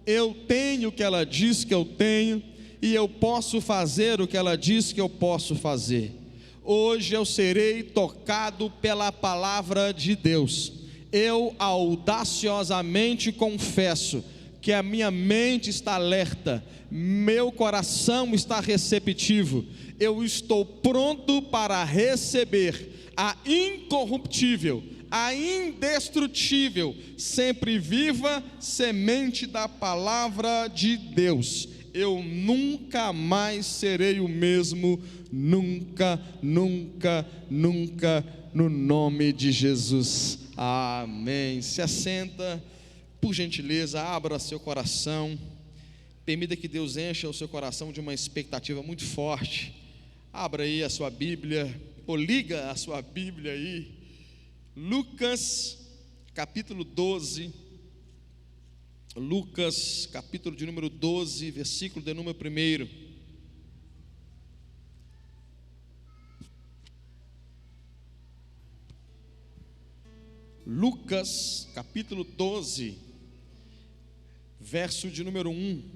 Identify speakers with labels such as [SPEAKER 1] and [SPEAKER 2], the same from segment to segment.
[SPEAKER 1] eu tenho o que ela diz que eu tenho, e eu posso fazer o que ela diz que eu posso fazer. Hoje eu serei tocado pela palavra de Deus. Eu audaciosamente confesso que a minha mente está alerta, meu coração está receptivo, eu estou pronto para receber a incorruptível, a indestrutível, sempre viva semente da palavra de Deus. Eu nunca mais serei o mesmo, nunca, nunca, nunca, no nome de Jesus, amém. Se assenta, por gentileza, abra seu coração, permita que Deus encha o seu coração de uma expectativa muito forte. Abra aí a sua Bíblia, ou liga a sua Bíblia aí, Lucas capítulo 12, Lucas capítulo de número 12, versículo de número 1. Lucas capítulo 12, verso de número 1.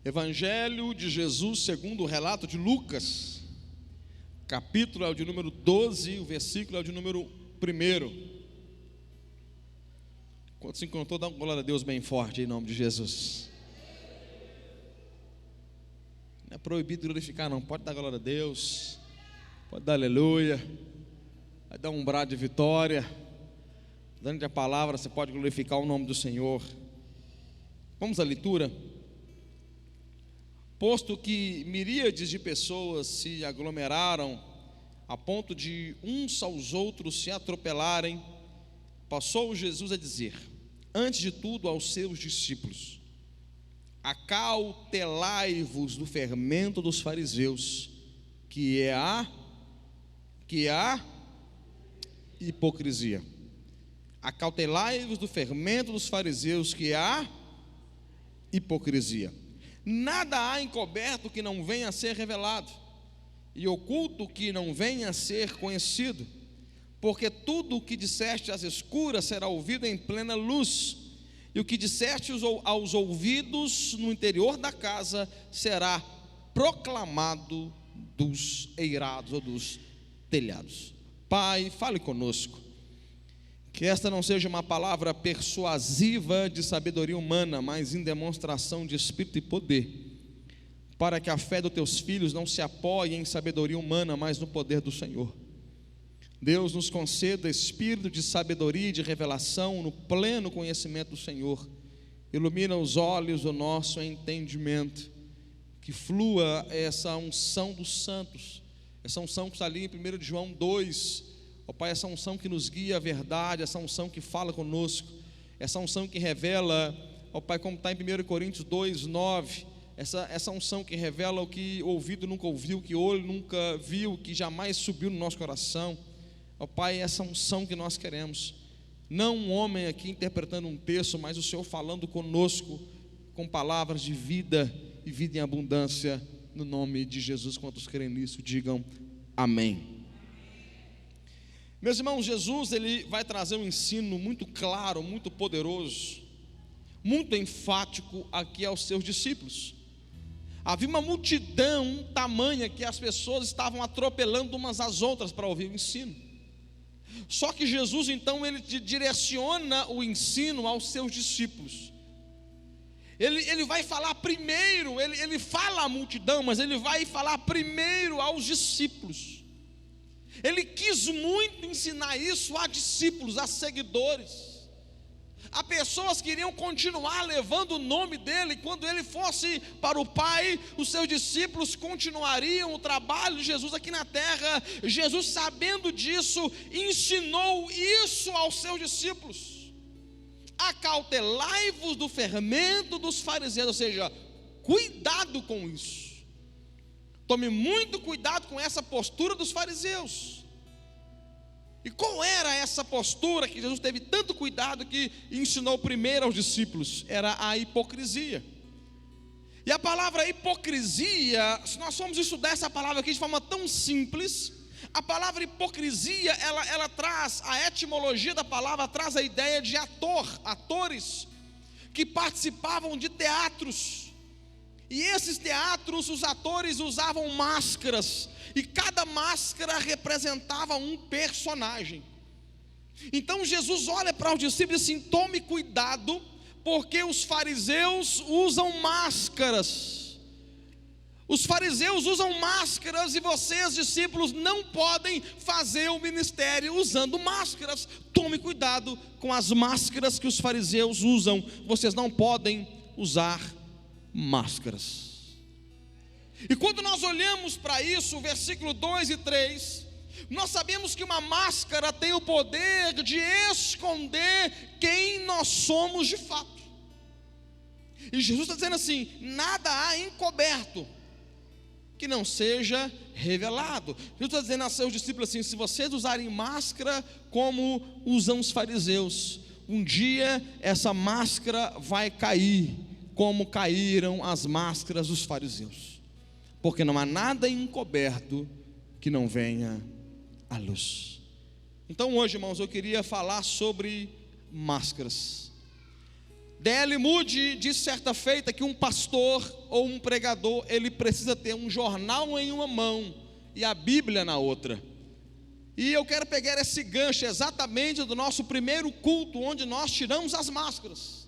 [SPEAKER 1] Evangelho de Jesus segundo o relato de Lucas, capítulo é o de número 12, o versículo é o de número 1. Quando se encontrou, dá uma glória a Deus bem forte em nome de Jesus. Não é proibido glorificar não, pode dar glória a Deus, pode dar aleluia, vai dar um brado de vitória. Durante a palavra você pode glorificar o nome do Senhor. Vamos à leitura. Posto que miríades de pessoas se aglomeraram a ponto de uns aos outros se atropelarem, passou Jesus a dizer, antes de tudo aos seus discípulos: acautelai-vos do fermento dos fariseus, que é a hipocrisia. Acautelai-vos do fermento dos fariseus, que é a hipocrisia. Nada há encoberto que não venha a ser revelado, e oculto que não venha a ser conhecido, porque tudo o que disseste às escuras será ouvido em plena luz, e o que disseste aos ouvidos no interior da casa será proclamado dos eirados ou dos telhados. Pai, fale conosco, que esta não seja uma palavra persuasiva de sabedoria humana, mas em demonstração de espírito e poder, para que a fé dos teus filhos não se apoie em sabedoria humana, mas no poder do Senhor. Deus nos conceda espírito de sabedoria e de revelação no pleno conhecimento do Senhor. Ilumina os olhos do nosso entendimento, que flua essa unção dos santos, essa unção que está ali em 1 João 2, ó Pai, essa unção que nos guia à verdade, essa unção que fala conosco, essa unção que revela, ó Pai, como está em 1 Coríntios 2, 9, essa unção que revela o que o ouvido nunca ouviu, o que o olho nunca viu, que jamais subiu no nosso coração. Ó Pai, essa unção que nós queremos, não um homem aqui interpretando um texto, mas o Senhor falando conosco, com palavras de vida e vida em abundância, no nome de Jesus. Quantos creem nisso, digam amém. Meus irmãos, Jesus ele vai trazer um ensino muito claro, muito poderoso, muito enfático aqui aos seus discípulos. Havia uma multidão tamanha que as pessoas estavam atropelando umas às outras para ouvir o ensino. Só que Jesus então ele direciona o ensino aos seus discípulos. Ele vai falar primeiro, ele fala à multidão, mas ele vai falar primeiro aos discípulos. Ele quis muito ensinar isso a discípulos, a seguidores, a pessoas que iriam continuar levando o nome dele. Quando ele fosse para o Pai, os seus discípulos continuariam o trabalho de Jesus aqui na terra. Jesus, sabendo disso, ensinou isso aos seus discípulos: acautelai-vos do fermento dos fariseus, ou seja, cuidado com isso. Tome muito cuidado com essa postura dos fariseus. E qual era essa postura que Jesus teve tanto cuidado, que ensinou primeiro aos discípulos? Era a hipocrisia. E a palavra hipocrisia, se nós formos estudar essa palavra aqui de forma tão simples, a palavra hipocrisia, ela traz, a etimologia da palavra traz a ideia de atores que participavam de teatros. E esses teatros, os atores usavam máscaras, e cada máscara representava um personagem. Então Jesus olha para os discípulos e diz assim: tome cuidado, porque os fariseus usam máscaras. Os fariseus usam máscaras e vocês, discípulos, não podem fazer o ministério usando máscaras. Tome cuidado com as máscaras que os fariseus usam. Vocês não podem usar máscaras. E quando nós olhamos para isso, versículo 2 e 3, nós sabemos que uma máscara tem o poder de esconder quem nós somos de fato. E Jesus está dizendo assim: nada há encoberto que não seja revelado. Jesus está dizendo a seus discípulos assim: se vocês usarem máscara como usam os fariseus, um dia essa máscara vai cair, como caíram as máscaras dos fariseus, porque não há nada encoberto que não venha à luz. Então hoje, irmãos, eu queria falar sobre máscaras. D.L. Moody disse certa feita que um pastor ou um pregador, ele precisa ter um jornal em uma mão e a Bíblia na outra. E eu quero pegar esse gancho exatamente do nosso primeiro culto, onde nós tiramos as máscaras.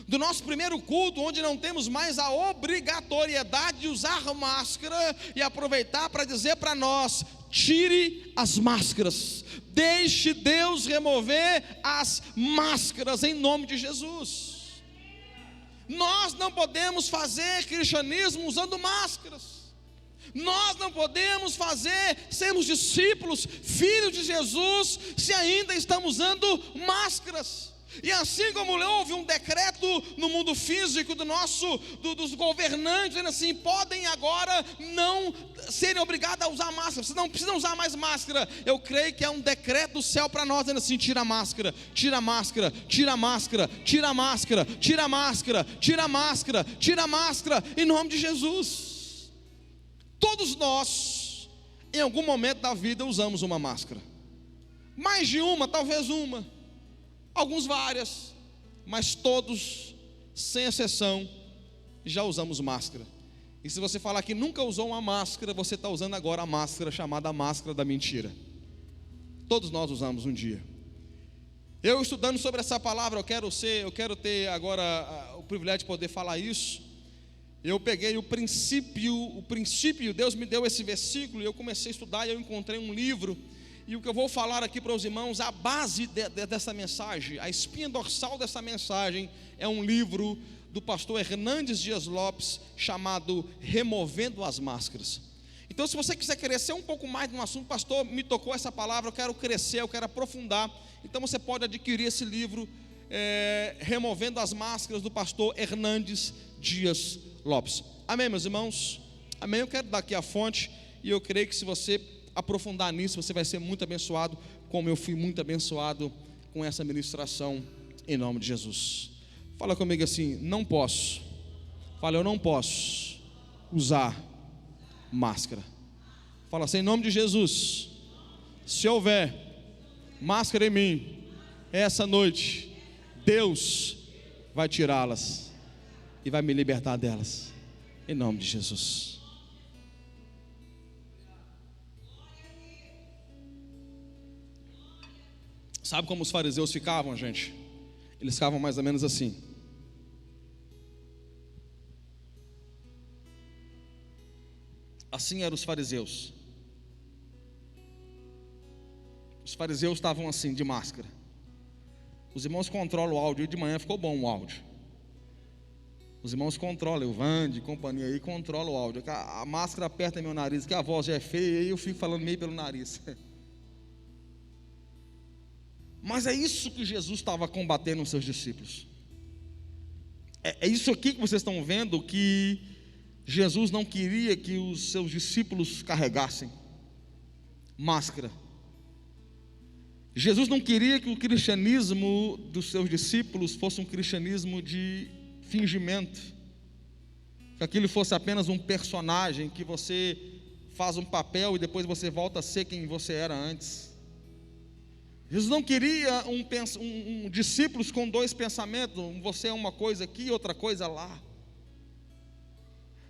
[SPEAKER 1] Do nosso primeiro culto, onde não temos mais a obrigatoriedade de usar máscara, e aproveitar para dizer para nós: tire as máscaras, deixe Deus remover as máscaras em nome de Jesus. Nós não podemos fazer cristianismo usando máscaras. Nós não podemos sermos discípulos, filhos de Jesus, se ainda estamos usando máscaras. E assim como houve um decreto no mundo físico dos governantes, dizendo assim: podem agora não serem obrigados a usar máscara, vocês não precisam usar mais máscara. Eu creio que é um decreto do céu para nós, dizendo assim: tira a máscara, tira a máscara, tira a máscara, tira a máscara, tira a máscara, tira a máscara, tira a máscara, em nome de Jesus. Todos nós, em algum momento da vida, usamos uma máscara. Mais de uma, talvez uma, alguns várias, mas todos, sem exceção, já usamos máscara. E se você falar que nunca usou uma máscara, você está usando agora a máscara chamada máscara da mentira. Todos nós usamos um dia. Eu estudando sobre essa palavra, eu quero ter agora o privilégio de poder falar isso. Eu peguei o princípio, Deus me deu esse versículo, e eu comecei a estudar, e eu encontrei um livro. E o que eu vou falar aqui para os irmãos, a base dessa mensagem, a espinha dorsal dessa mensagem, é um livro do pastor Hernandes Dias Lopes, chamado Removendo as Máscaras. Então, se você quiser crescer um pouco mais no assunto: pastor, me tocou essa palavra, eu quero crescer, eu quero aprofundar, então você pode adquirir esse livro, Removendo as Máscaras, do pastor Hernandes Dias Lopes. Amém, meus irmãos? Amém. Eu quero dar aqui a fonte, e eu creio que se você aprofundar nisso, você vai ser muito abençoado, como eu fui muito abençoado com essa ministração, em nome de Jesus. Fala comigo assim: não posso. Fala: eu não posso usar máscara. Fala assim: em nome de Jesus, se houver máscara em mim, essa noite Deus vai tirá-las e vai me libertar delas, em nome de Jesus. Sabe como os fariseus ficavam, gente? Eles ficavam mais ou menos assim. Assim eram os fariseus. Os fariseus estavam assim, de máscara. Os irmãos controlam o áudio, e de manhã ficou bom o áudio. Os irmãos controlam, o Vande e companhia aí, controla o áudio. A máscara aperta meu nariz, que a voz já é feia, e eu fico falando meio pelo nariz. Mas é isso que Jesus estava combatendo nos seus discípulos. É isso aqui que vocês estão vendo, que Jesus não queria que os seus discípulos carregassem: máscara. Jesus não queria que o cristianismo dos seus discípulos fosse um cristianismo de fingimento, que aquilo fosse apenas um personagem, que você faz um papel e depois você volta a ser quem você era antes. Jesus não queria discípulos com dois pensamentos, você é uma coisa aqui e outra coisa lá.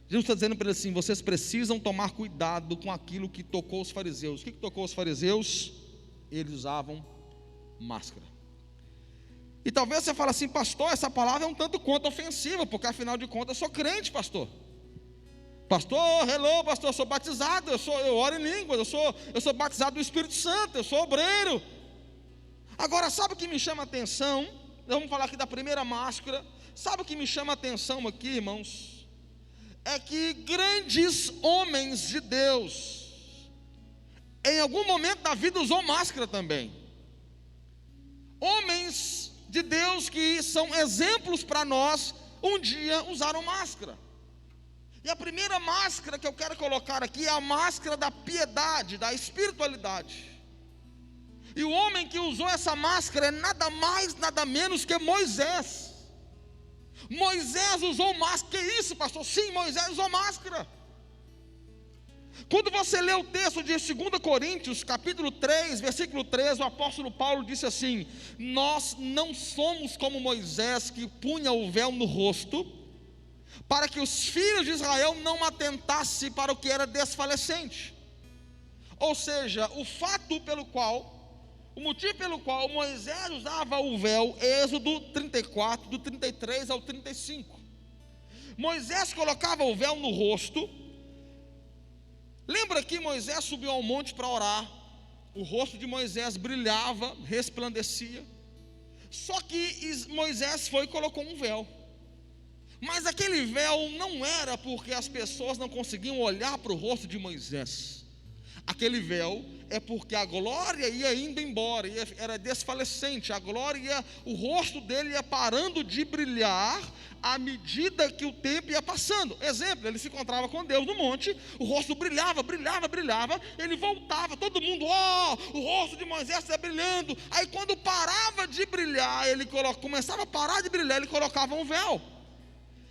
[SPEAKER 1] Jesus está dizendo para eles assim: vocês precisam tomar cuidado com aquilo que tocou os fariseus. O que tocou os fariseus? Eles usavam máscara. E talvez você fale assim: pastor, essa palavra é um tanto quanto ofensiva, porque afinal de contas eu sou crente, pastor. Pastor, hello, pastor, eu sou batizado, eu oro em línguas, eu sou batizado do Espírito Santo, eu sou obreiro. Agora, sabe o que me chama a atenção? Vamos falar aqui da primeira máscara. Sabe o que me chama a atenção aqui, irmãos? É que grandes homens de Deus, em algum momento da vida, usou máscara também. Homens de Deus que são exemplos para nós, um dia usaram máscara. E a primeira máscara que eu quero colocar aqui é a máscara da piedade, da espiritualidade. E o homem que usou essa máscara é nada mais, nada menos que Moisés. Moisés usou máscara. Que isso, pastor? Sim, Moisés usou máscara. Quando você lê o texto de 2 Coríntios, capítulo 3, versículo 13, o apóstolo Paulo disse assim: nós não somos como Moisés, que punha o véu no rosto, para que os filhos de Israel não atentassem para o que era desfalecente. Ou seja, o motivo pelo qual Moisés usava o véu, Êxodo 34, do 33 ao 35. Moisés colocava o véu no rosto. Lembra que Moisés subiu ao monte para orar, o rosto de Moisés brilhava, resplandecia. Só que Moisés foi e colocou um véu. Mas aquele véu não era porque as pessoas não conseguiam olhar para o rosto de Moisés. Aquele véu é porque a glória ia indo embora, era desfalecente. A glória, o rosto dele ia parando de brilhar à medida que o tempo ia passando. Exemplo, ele se encontrava com Deus no monte, o rosto brilhava, ele voltava, todo mundo, o rosto de Moisés está brilhando. Aí quando parava de brilhar, começava a parar de brilhar, ele colocava um véu.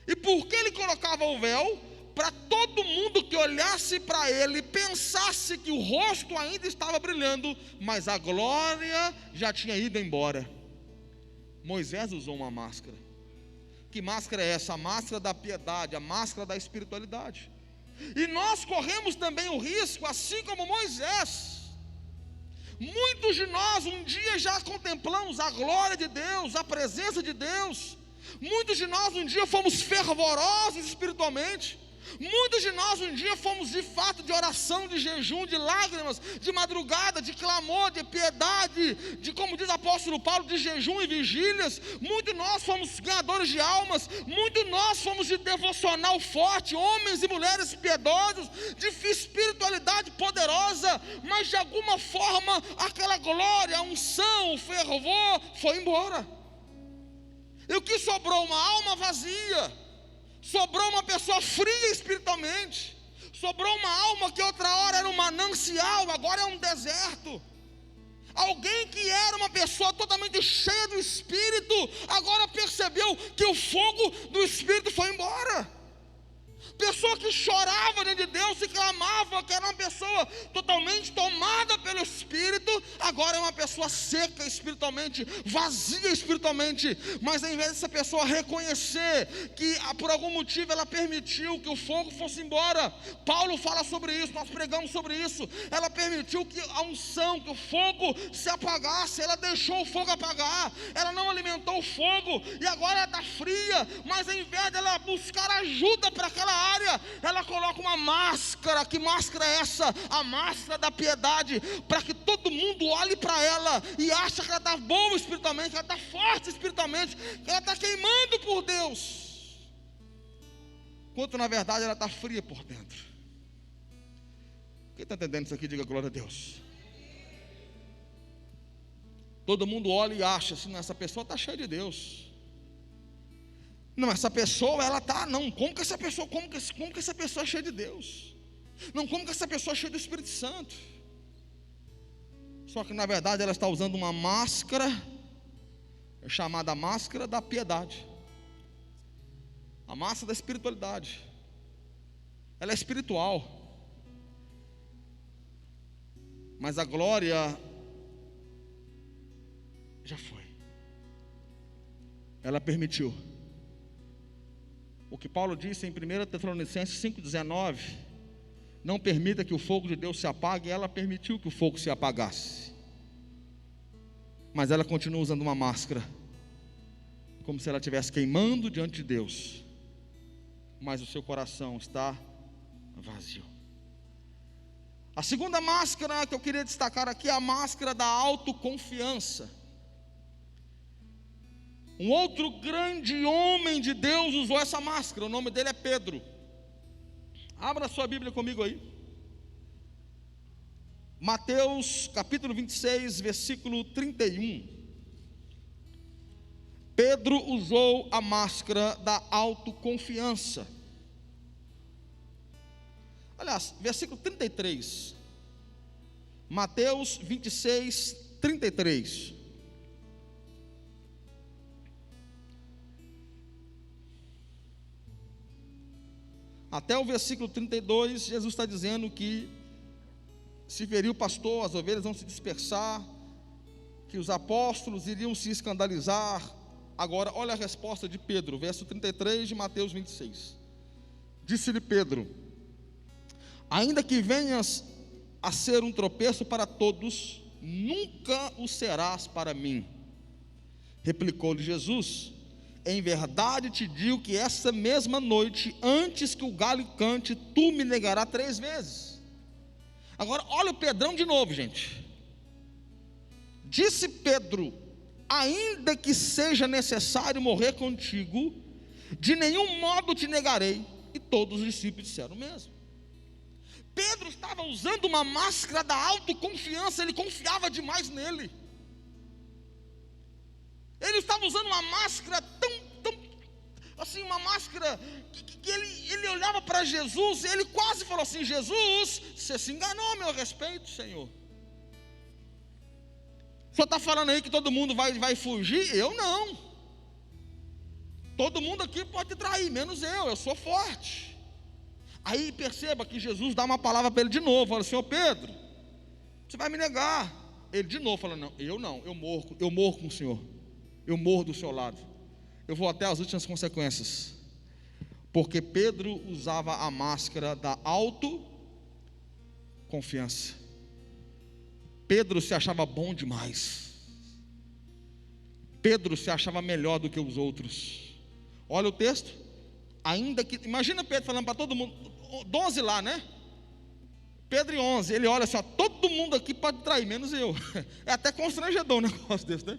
[SPEAKER 1] E por que ele colocava o véu? Para todo mundo que olhasse para ele, pensasse que o rosto ainda estava brilhando, mas a glória já tinha ido embora. Moisés usou uma máscara. Que máscara é essa? A máscara da piedade, a máscara da espiritualidade. E nós corremos também o risco, assim como Moisés. Muitos de nós um dia já contemplamos a glória de Deus, a presença de Deus. Muitos de nós um dia fomos fervorosos espiritualmente. Muitos de nós um dia fomos de fato de oração, de jejum, de lágrimas, de madrugada, de clamor, de piedade, de, como diz o apóstolo Paulo, de jejum e vigílias. Muitos de nós fomos ganhadores de almas. Muitos de nós fomos de devocional forte, homens e mulheres piedosos, de espiritualidade poderosa. Mas de alguma forma aquela glória, a unção, o fervor foi embora. E o que sobrou? Uma alma vazia. Sobrou uma pessoa fria espiritualmente. Sobrou uma alma que outra hora era um manancial, agora é um deserto. Alguém que era uma pessoa totalmente cheia do Espírito, agora percebeu que o fogo do Espírito foi embora. Pessoa que chorava diante de Deus e clamava, que era uma pessoa totalmente tomada pelo Espírito, agora é uma pessoa seca espiritualmente, vazia espiritualmente. Mas ao invés dessa pessoa reconhecer que por algum motivo ela permitiu que o fogo fosse embora, Paulo fala sobre isso, nós pregamos sobre isso. Ela permitiu que a unção, que o fogo se apagasse, ela deixou o fogo apagar, ela não alimentou o fogo, e agora ela está fria. Mas ao invés dela buscar ajuda para aquela área, ela coloca uma máscara. Que máscara é essa? A máscara da piedade, para que todo mundo olhe para ela e ache que ela está boa espiritualmente, que ela está forte espiritualmente, que ela está queimando por Deus, enquanto na verdade ela está fria por dentro. Quem está entendendo isso aqui, diga glória a Deus. Todo mundo olha e acha assim: essa pessoa está cheia de Deus. Não, essa pessoa, ela está, não, como que essa pessoa é cheia de Deus? Não, como que essa pessoa é cheia do Espírito Santo? Só que na verdade ela está usando uma máscara, chamada máscara da piedade, a máscara da espiritualidade. ela é espiritual, mas a glória já foi. Ela permitiu. O que Paulo disse em 1 Tessalonicenses 5,19: não permita que o fogo de Deus se apague. Ela permitiu que o fogo se apagasse, mas ela continua usando uma máscara, como se ela estivesse queimando diante de Deus, mas o seu coração está vazio. A segunda máscara que eu queria destacar aqui é a máscara da autoconfiança. Um outro grande homem de Deus usou essa máscara, o nome dele é Pedro. Abra sua Bíblia comigo aí. Mateus capítulo 26, versículo 31. Pedro usou a máscara da autoconfiança. Aliás, versículo 33. Mateus 26, 33. Até o versículo 32, Jesus está dizendo que se ferir o pastor, as ovelhas vão se dispersar, que os apóstolos iriam se escandalizar. Agora, olha a resposta de Pedro, verso 33 de Mateus 26. Disse-lhe Pedro: ainda que venhas a ser um tropeço para todos, nunca o serás para mim. Replicou-lhe Jesus: em verdade te digo que essa mesma noite, antes que o galo cante, tu me negarás 3 vezes. Agora, olha o Pedrão de novo, gente. Disse Pedro: ainda que seja necessário morrer contigo, de nenhum modo te negarei. E todos os discípulos disseram o mesmo. Pedro estava usando uma máscara da autoconfiança, ele confiava demais nele. Ele estava usando uma máscara tão assim, uma máscara que ele olhava para Jesus, e ele quase falou assim: Jesus, você se enganou a meu respeito, Senhor. O Senhor está falando aí que todo mundo vai fugir? Eu não. Todo mundo aqui pode trair, menos eu sou forte. Aí perceba que Jesus dá uma palavra para ele de novo, fala: Senhor Pedro, você vai me negar. Ele de novo fala: não, eu morro com o Senhor, eu morro do seu lado, eu vou até as últimas consequências. Porque Pedro usava a máscara da autoconfiança. Pedro se achava bom demais, Pedro se achava melhor do que os outros. Olha o texto. Ainda que, imagina Pedro falando para todo mundo, 12 lá, né? Pedro e 11, ele olha assim: ó, todo mundo aqui pode trair, menos eu. É até constrangedor um negócio desse, né?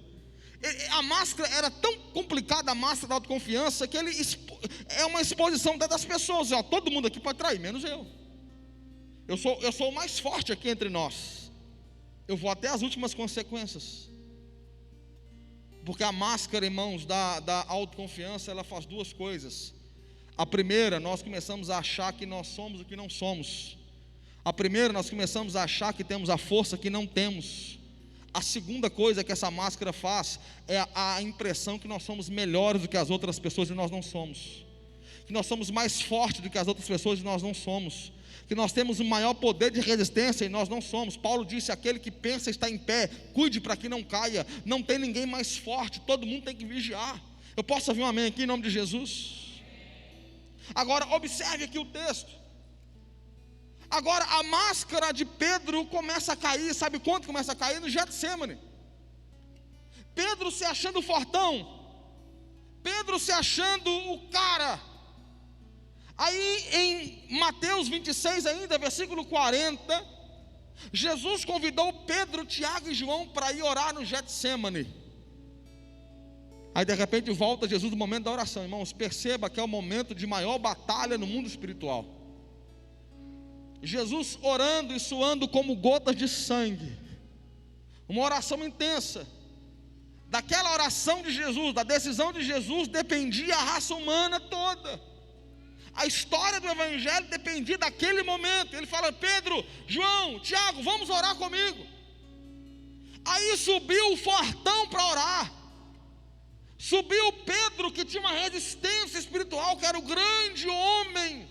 [SPEAKER 1] A máscara era tão complicada, a máscara da autoconfiança, que ele é uma exposição das pessoas. Ó, todo mundo aqui pode trair, menos eu. Eu sou o mais forte aqui entre nós. Eu vou até as últimas consequências. Porque a máscara, irmãos, da autoconfiança, ela faz 2 coisas. A primeira, nós começamos a achar que nós somos o que não somos. A primeira, nós começamos a achar que temos a força que não temos. A segunda coisa que essa máscara faz é a impressão que nós somos melhores do que as outras pessoas, e nós não somos. Que nós somos mais fortes do que as outras pessoas, e nós não somos. Que nós temos um maior poder de resistência, e nós não somos. Paulo disse: aquele que pensa está em pé, cuide para que não caia. Não tem ninguém mais forte, todo mundo tem que vigiar. Eu posso ouvir um amém aqui em nome de Jesus? Agora observe aqui o texto. Agora a máscara de Pedro começa a cair. Sabe quando começa a cair? No Getsêmani. Pedro se achando fortão, Pedro se achando o cara. Aí em Mateus 26 ainda, versículo 40, Jesus convidou Pedro, Tiago e João para ir orar no Getsêmani. Aí de repente volta Jesus no momento da oração. Irmãos, perceba que é o momento de maior batalha no mundo espiritual. Jesus orando e suando como gotas de sangue. Uma oração intensa. Daquela oração de Jesus, da decisão de Jesus, dependia a raça humana toda. A história do Evangelho dependia daquele momento. Ele fala: Pedro, João, Tiago, vamos orar comigo. Aí subiu o fortão para orar. Subiu Pedro, que tinha uma resistência espiritual, que era o grande homem,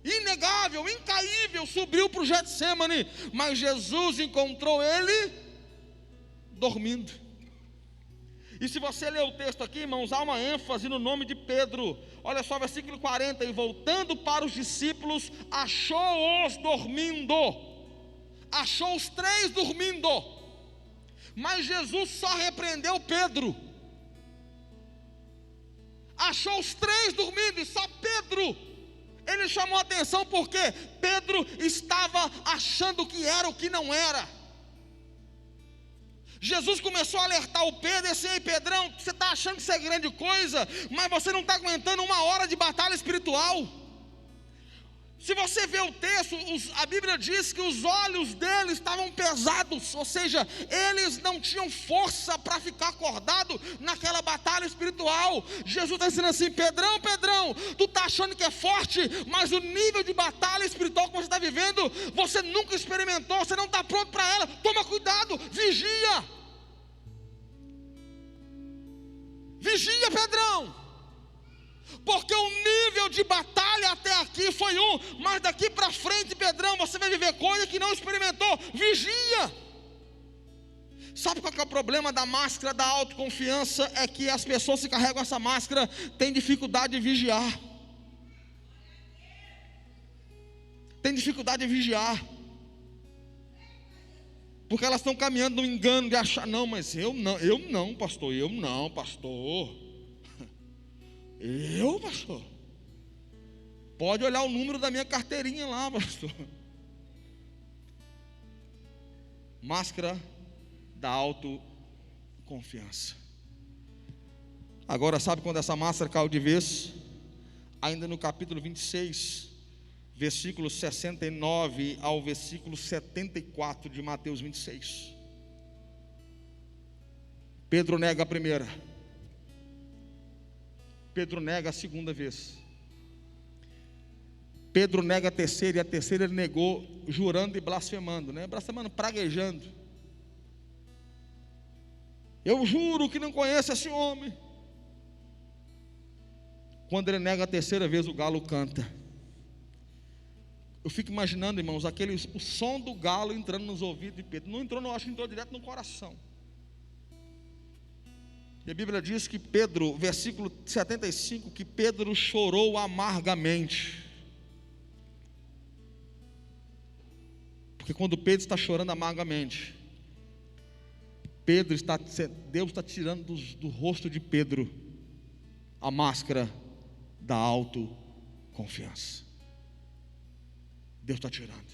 [SPEAKER 1] inegável, incaível, subiu para o Getsêmani, mas Jesus encontrou ele dormindo. E se você ler o texto aqui, irmãos, há uma ênfase no nome de Pedro. Olha só, versículo 40, e voltando para os discípulos, achou-os dormindo, achou os três dormindo, mas Jesus só repreendeu Pedro. Achou os três dormindo e só Pedro ele chamou a atenção, porque Pedro estava achando que era o que não era. Jesus começou a alertar o Pedro, e assim: ei Pedrão, você está achando que isso é grande coisa, mas você não está aguentando uma hora de batalha espiritual. Se você vê o texto, a Bíblia diz que os olhos deles estavam pesados, ou seja, eles não tinham força para ficar acordado naquela batalha espiritual. Jesus está dizendo assim: Pedrão, Pedrão, tu está achando que é forte, mas o nível de batalha espiritual que você está vivendo, você nunca experimentou, você não está pronto para ela. Toma cuidado, vigia. Vigia, Pedrão, porque o nível de batalha até aqui foi um, mas daqui para frente, Pedrão, você vai viver coisa que não experimentou. Vigia. Sabe qual que é o problema da máscara da autoconfiança? É que as pessoas que carregam essa máscara têm dificuldade de vigiar. Tem dificuldade de vigiar, porque elas estão caminhando no engano de achar: não, mas eu não, pastor, pastor, pode olhar o número da minha carteirinha lá, pastor. Máscara da autoconfiança. Agora, sabe quando essa máscara caiu de vez? Ainda no capítulo 26, versículo 69 ao versículo 74 de Mateus 26. Pedro nega a primeira, Pedro nega a segunda vez, Pedro nega a terceira, e a terceira ele negou jurando e blasfemando, blasfemando, praguejando: eu juro que não conheço esse homem. Quando ele nega a terceira vez, o galo canta. Eu fico imaginando, irmãos, o som do galo entrando nos ouvidos de Pedro. Não entrou, acho que entrou direto no coração. E a Bíblia diz que Pedro, versículo 75, que Pedro chorou amargamente. Porque quando Pedro está chorando amargamente, Deus está tirando do rosto de Pedro a máscara da autoconfiança. Deus está tirando,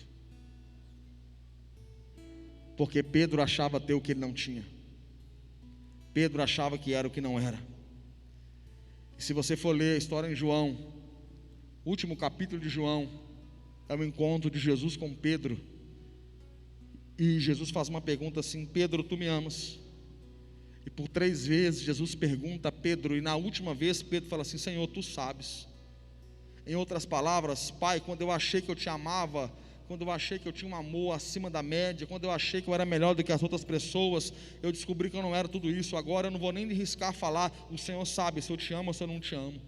[SPEAKER 1] porque Pedro achava ter o que ele não tinha. Pedro achava que era o que não era. E se você for ler a história em João, último capítulo de João, é o encontro de Jesus com Pedro. E Jesus faz uma pergunta assim: Pedro, tu me amas? E por 3 vezes Jesus pergunta a Pedro, e na última vez Pedro fala assim: Senhor, tu sabes. Em outras palavras: Pai, quando eu achei que eu te amava, quando eu achei que eu tinha um amor acima da média, quando eu achei que eu era melhor do que as outras pessoas, eu descobri que eu não era tudo isso. Agora eu não vou nem arriscar falar. O Senhor sabe se eu te amo ou se eu não te amo.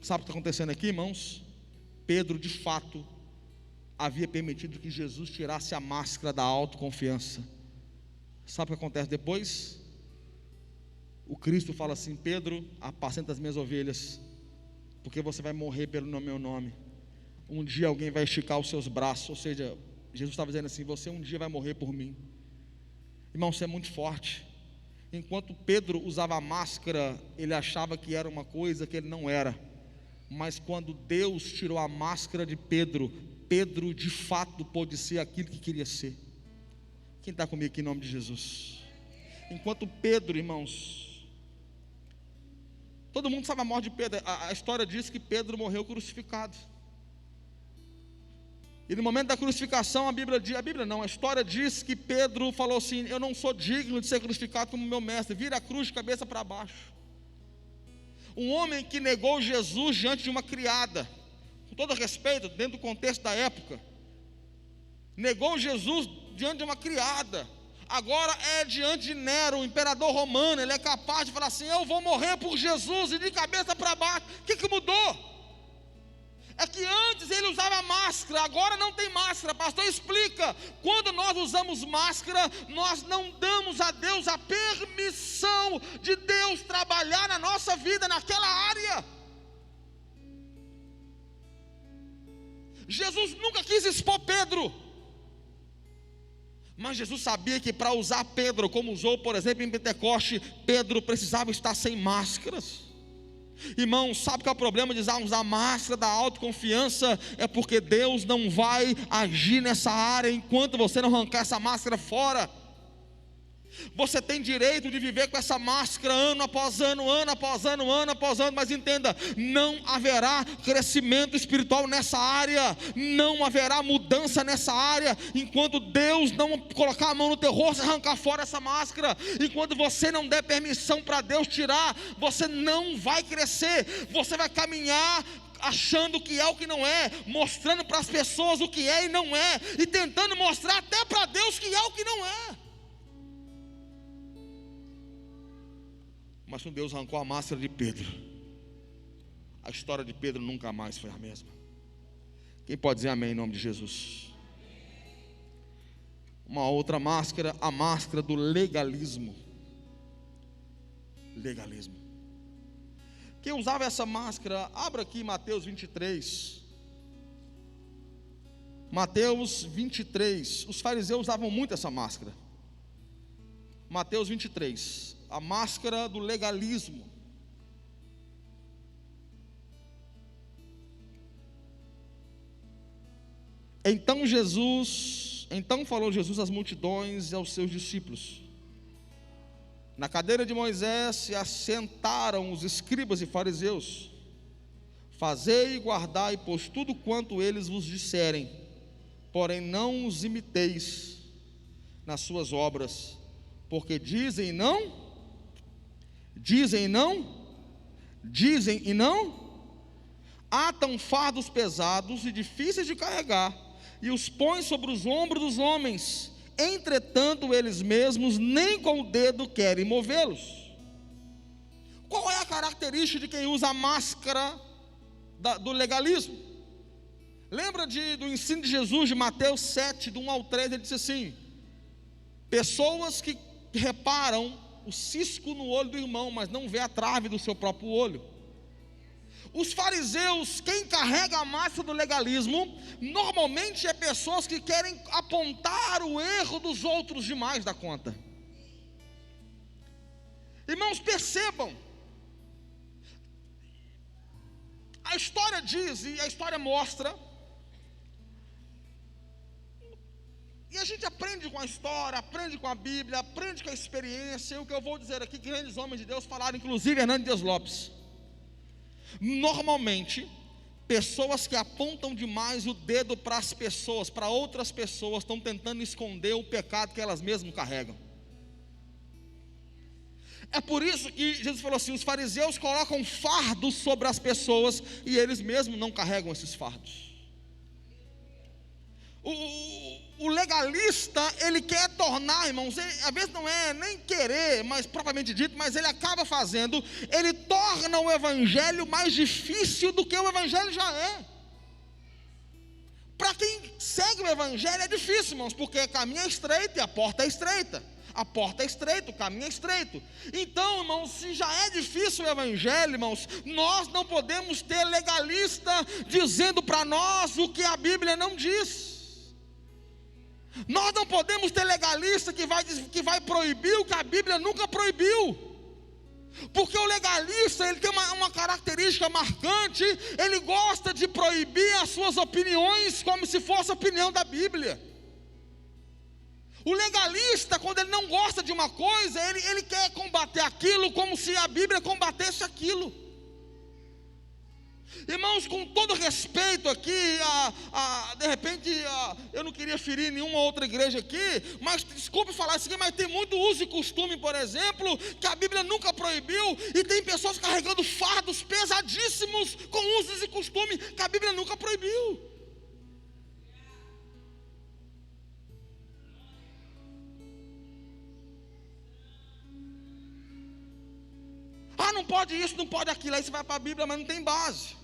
[SPEAKER 1] Sabe o que está acontecendo aqui, irmãos? Pedro de fato havia permitido que Jesus tirasse a máscara da autoconfiança. Sabe o que acontece depois? O Cristo fala assim: Pedro, apacenta as minhas ovelhas, porque você vai morrer pelo meu nome. Um dia alguém vai esticar os seus braços. Ou seja, Jesus estava dizendo assim: você um dia vai morrer por mim. Irmão, isso é muito forte. Enquanto Pedro usava a máscara, ele achava que era uma coisa que ele não era. Mas quando Deus tirou a máscara de Pedro, Pedro de fato pôde ser aquilo que queria ser. Quem está comigo aqui em nome de Jesus? Enquanto Pedro, irmãos, todo mundo sabe a morte de Pedro. A história diz que Pedro morreu crucificado. E no momento da crucificação, a história diz que Pedro falou assim: eu não sou digno de ser crucificado como meu mestre. Vira a cruz de cabeça para baixo. Um homem que negou Jesus diante de uma criada, com todo respeito, dentro do contexto da época, negou Jesus diante de uma criada. Agora é diante de Nero, o imperador romano. Ele é capaz de falar assim: eu vou morrer por Jesus, e de cabeça para baixo. O que mudou? É que antes ele usava máscara, agora não tem máscara. Pastor, explica. Quando nós usamos máscara, nós não damos a Deus a permissão de Deus trabalhar na nossa vida, naquela área. Jesus nunca quis expor Pedro, mas Jesus sabia que para usar Pedro, como usou, por exemplo, em Pentecoste, Pedro precisava estar sem máscaras. Irmão, sabe qual é o problema de usar máscara da autoconfiança? É porque Deus não vai agir nessa área enquanto você não arrancar essa máscara fora. Você tem direito de viver com essa máscara ano após ano, ano após ano, ano após ano, mas entenda, não haverá crescimento espiritual nessa área, não haverá mudança nessa área, enquanto Deus não colocar a mão no teu rosto e arrancar fora essa máscara. Enquanto você não der permissão para Deus tirar, você não vai crescer, você vai caminhar achando que é o que não é, mostrando para as pessoas o que é e não é, e tentando mostrar até para Deus que é o que não é. Mas quando Deus arrancou a máscara de Pedro, a história de Pedro nunca mais foi a mesma. Quem pode dizer amém em nome de Jesus? Uma outra máscara, a máscara do legalismo. Legalismo. Quem usava essa máscara, abra aqui Mateus 23. Mateus 23. Os fariseus usavam muito essa máscara. Mateus 23. A máscara do legalismo. Então falou Jesus às multidões e aos seus discípulos. Na cadeira de Moisés se assentaram os escribas e fariseus. Fazei e guardai, pois tudo quanto eles vos disserem, porém não os imiteis nas suas obras, porque dizem e não, atam fardos pesados e difíceis de carregar, e os põem sobre os ombros dos homens, entretanto eles mesmos nem com o dedo querem movê-los. Qual é a característica de quem usa a máscara do legalismo? Lembra do ensino de Jesus de Mateus 7, do 1 ao 3, ele disse assim: pessoas que reparam o cisco no olho do irmão, mas não vê a trave do seu próprio olho. Os fariseus, quem carrega a máscara do legalismo, normalmente é pessoas que querem apontar o erro dos outros demais da conta. Irmãos, percebam, a história diz, e a história mostra, e a gente aprende com a história, aprende com a Bíblia, aprende com a experiência. E o que eu vou dizer aqui, grandes homens de Deus falaram, inclusive Hernando Dias Lopes. Normalmente, pessoas que apontam demais o dedo para as pessoas, para outras pessoas, estão tentando esconder o pecado que elas mesmas carregam. É por isso que Jesus falou assim: os fariseus colocam fardos sobre as pessoas e eles mesmos não carregam esses fardos. O legalista, ele quer tornar, irmãos, às vezes não é nem querer, mas propriamente dito, mas ele acaba fazendo, ele torna o evangelho mais difícil do que o evangelho já é. Para quem segue o evangelho é difícil, irmãos, porque o caminho é estreito e a porta é estreita. A porta é estreita, o caminho é estreito. Então, irmãos, se já é difícil o evangelho, irmãos, nós não podemos ter legalista dizendo para nós o que a Bíblia não diz. Nós não podemos ter legalista que vai proibir o que a Bíblia nunca proibiu. Porque o legalista, ele tem uma característica marcante, ele gosta de proibir as suas opiniões como se fosse a opinião da Bíblia. O legalista, quando ele não gosta de uma coisa, ele quer combater aquilo como se a Bíblia combatesse aquilo. Irmãos, com todo respeito aqui, de repente, eu não queria ferir nenhuma outra igreja aqui, mas desculpe falar isso aqui, mas tem muito uso e costume, por exemplo, que a Bíblia nunca proibiu, e tem pessoas carregando fardos pesadíssimos com usos e costume que a Bíblia nunca proibiu. Não pode isso, não pode aquilo, aí você vai para a Bíblia, mas não tem base.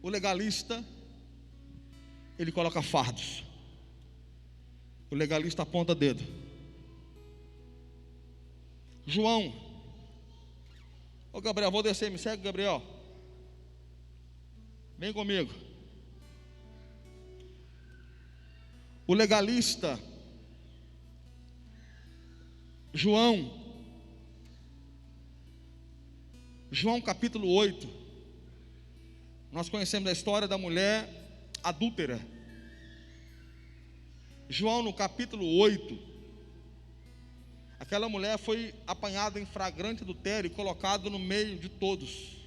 [SPEAKER 1] O legalista, ele coloca fardos. O legalista aponta dedo. João, ô Gabriel, vou descer, me segue, Gabriel. Vem comigo. O legalista, João capítulo 8, nós conhecemos a história da mulher adúltera. João no capítulo 8, aquela mulher foi apanhada em flagrante adultério e colocada no meio de todos.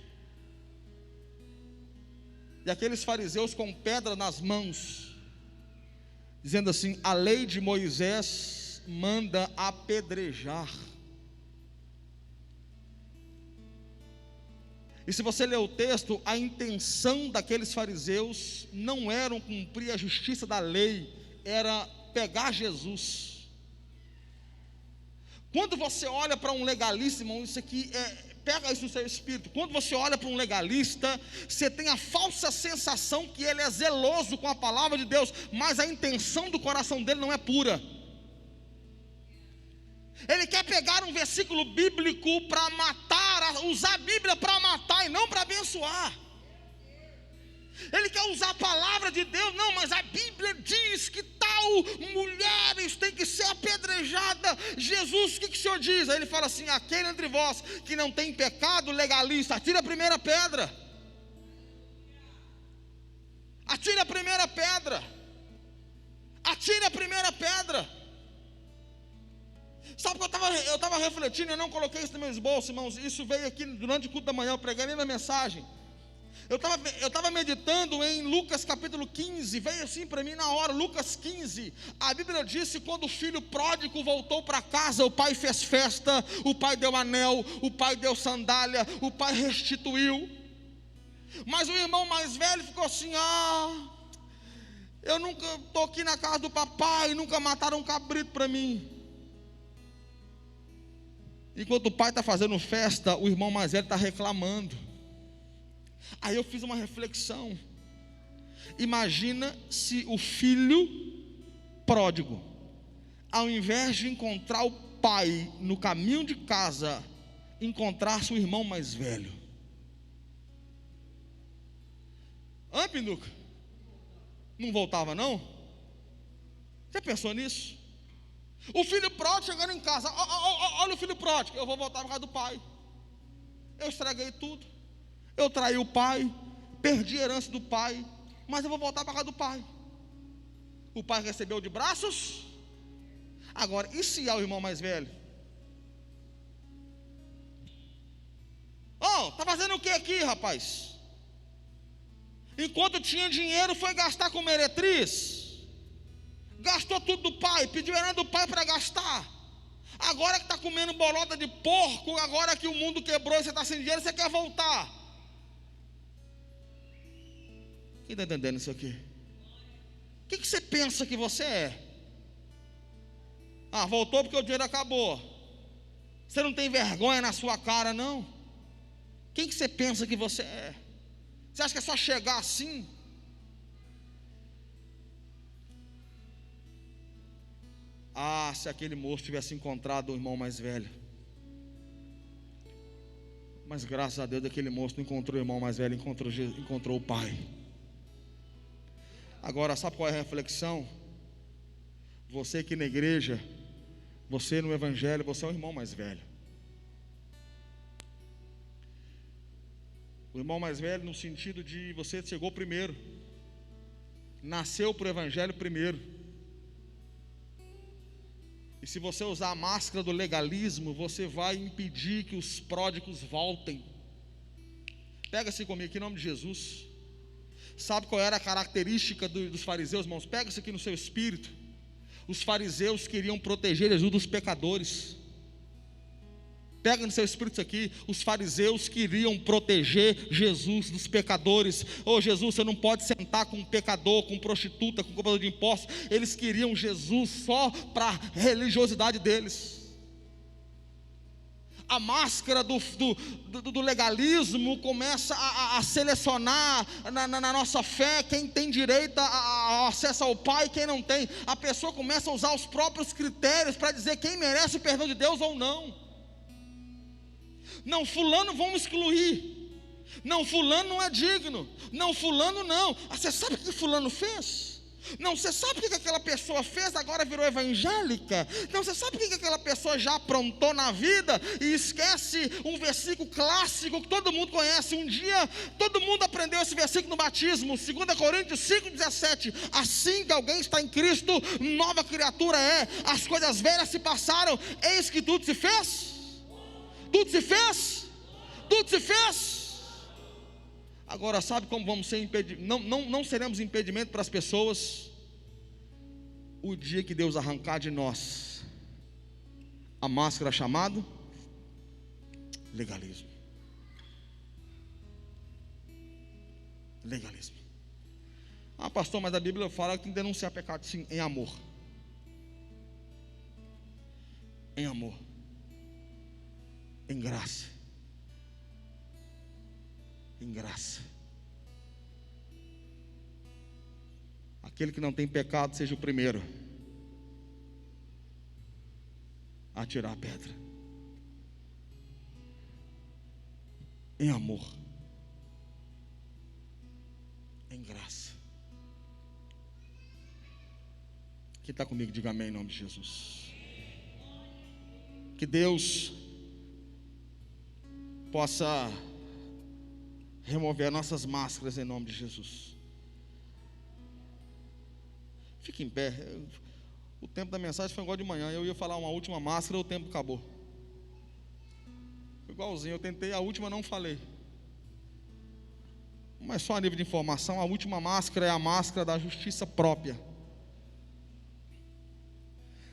[SPEAKER 1] E aqueles fariseus com pedra nas mãos, dizendo assim: a lei de Moisés manda apedrejar. E se você ler o texto, a intenção daqueles fariseus não era cumprir a justiça da lei, era pegar Jesus. Quando você olha para um legalista, irmão, isso aqui pega isso no seu espírito. Quando você olha para um legalista, você tem a falsa sensação que ele é zeloso com a palavra de Deus, mas a intenção do coração dele não é pura. Ele quer pegar um versículo bíblico para matar, usar a Bíblia para matar e não para abençoar. Ele quer usar a palavra de Deus, não, mas a Bíblia diz que tal mulheres tem que ser apedrejada. Jesus, o que o Senhor diz? Aí ele fala assim: aquele entre vós que não tem pecado, legalista, atira a primeira pedra. Atire a primeira pedra. Atire a primeira pedra. Sabe que eu estava refletindo, eu não coloquei isso no meu esboço, irmãos. Isso veio aqui durante o culto da manhã, eu preguei nem na mensagem. Eu estava meditando em Lucas capítulo 15, veio assim para mim na hora. Lucas 15, a Bíblia diz que quando o filho pródigo voltou para casa, o pai fez festa, o pai deu anel, o pai deu sandália, o pai restituiu. Mas o irmão mais velho ficou assim: eu nunca estou aqui na casa do papai, nunca mataram um cabrito para mim. Enquanto o pai está fazendo festa, o irmão mais velho está reclamando. Aí eu fiz uma reflexão. Imagina se o filho pródigo, ao invés de encontrar o pai no caminho de casa, encontrasse o irmão mais velho. Pinduca? Não voltava não? Você pensou nisso? O filho pródigo chegando em casa: olha o filho pródigo, eu vou voltar para casa do pai. Eu estraguei tudo, eu traí o pai, perdi a herança do pai, mas eu vou voltar para casa do pai. O pai recebeu de braços. Agora, e se é o irmão mais velho? Está fazendo o que aqui, rapaz? Enquanto tinha dinheiro, foi gastar com meretriz. Gastou tudo do pai, pediu herança do pai para gastar. Agora que está comendo bolota de porco, agora que o mundo quebrou e você está sem dinheiro, você quer voltar. Quem está entendendo isso aqui? O que você pensa que você é? Voltou porque o dinheiro acabou. Você não tem vergonha na sua cara, não? Quem que você pensa que você é? Você acha que é só chegar assim? Se aquele moço tivesse encontrado o irmão mais velho. Mas graças a Deus aquele moço não encontrou o irmão mais velho, encontrou o pai. Agora, sabe qual é a reflexão? Você aqui na igreja, você no evangelho, você é o irmão mais velho. O irmão mais velho no sentido de você chegou primeiro, nasceu para o evangelho primeiro. E se você usar a máscara do legalismo, você vai impedir que os pródigos voltem. Pega-se comigo aqui em nome de Jesus. Sabe qual era a característica dos fariseus, irmãos? Pega isso aqui no seu espírito. Os fariseus queriam proteger Jesus dos pecadores. Pega no seu espírito isso aqui. Os fariseus queriam proteger Jesus dos pecadores. Jesus, você não pode sentar com um pecador, com prostituta, com cobrador de impostos. Eles queriam Jesus só para a religiosidade deles. A máscara do legalismo começa a selecionar na nossa fé quem tem direito ao acesso ao Pai e quem não tem. A pessoa começa a usar os próprios critérios para dizer quem merece o perdão de Deus ou não. Não, fulano vamos excluir. Não, fulano não é digno. Não, fulano não. Você sabe o que fulano fez? Não, você sabe o que aquela pessoa fez, agora virou evangélica? Não, você sabe o que aquela pessoa já aprontou na vida e esquece um versículo clássico que todo mundo conhece? Um dia todo mundo aprendeu esse versículo no batismo, 2 Coríntios 5,17. Assim que alguém está em Cristo, nova criatura é. As coisas velhas se passaram, eis que tudo se fez. Tudo se fez. Tudo se fez. Agora, sabe como vamos ser impedimento? Não seremos impedimento para as pessoas o dia que Deus arrancar de nós a máscara chamada legalismo. Legalismo. Ah, pastor, mas a Bíblia fala que tem que denunciar pecado, sim, em amor. Em amor. Em graça. Em graça. Aquele que não tem pecado, seja o primeiro a tirar a pedra. Em amor. Em graça. Quem está comigo, diga amém em nome de Jesus. Que Deus possa remover nossas máscaras em nome de Jesus. Fique em pé. O tempo da mensagem foi igual de manhã. Eu ia falar uma última máscara, o tempo acabou. Foi igualzinho, eu tentei, a última não falei. Mas só a nível de informação, a última máscara é a máscara da justiça própria.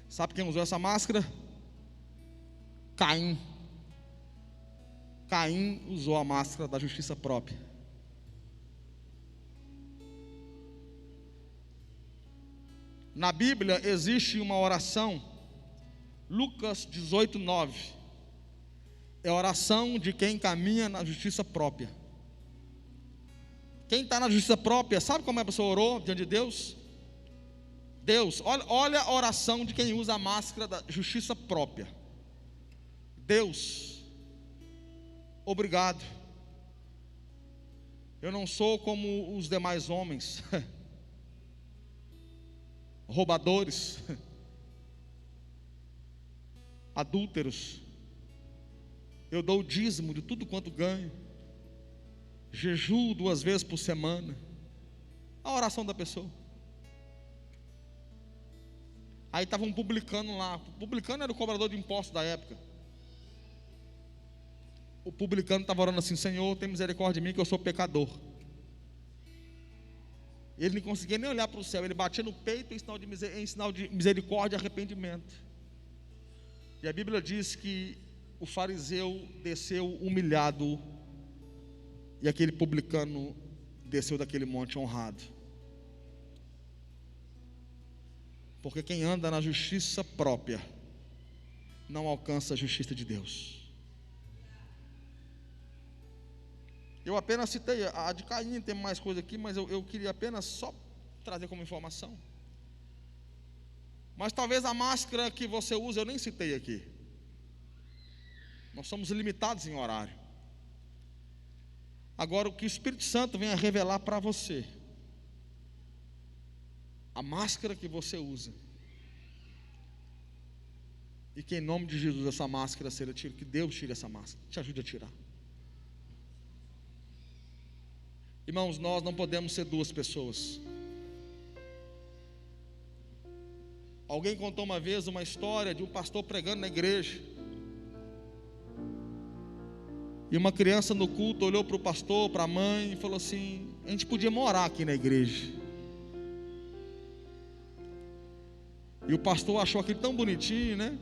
[SPEAKER 1] Sabe quem usou essa máscara? Caim. Caim usou a máscara da justiça própria. Na Bíblia existe uma oração, Lucas 18:9. É a oração de quem caminha na justiça própria. Quem está na justiça própria, sabe como a pessoa orou diante de Deus? Deus, olha a oração de quem usa a máscara da justiça própria. Deus, obrigado. Eu não sou como os demais homens, roubadores, adúlteros. Eu dou o dízimo de tudo quanto ganho. Jejuo 2 vezes por semana. A oração da pessoa. Aí estava um publicano lá. O publicano era o cobrador de impostos da época. O publicano estava orando assim: Senhor, tem misericórdia de mim, que eu sou pecador. Ele não conseguia nem olhar para o céu. Ele batia no peito em sinal de misericórdia e arrependimento. E a Bíblia diz que o fariseu desceu humilhado e aquele publicano desceu daquele monte honrado. Porque quem anda na justiça própria não alcança a justiça de Deus. Eu apenas citei a de Caim, tem mais coisa aqui, mas eu queria apenas só trazer como informação. Mas talvez a máscara que você usa eu nem citei aqui. Nós somos limitados em horário. Agora, o que o Espírito Santo vem a revelar para você, a máscara que você usa, e que em nome de Jesus essa máscara seja tirada, que Deus tire essa máscara, te ajude a tirar. Irmãos, nós não podemos ser duas pessoas. Alguém contou uma vez uma história de um pastor pregando na igreja, e uma criança no culto olhou para o pastor, para a mãe, e falou assim: a gente podia morar aqui na igreja. E o pastor achou aquilo tão bonitinho, né?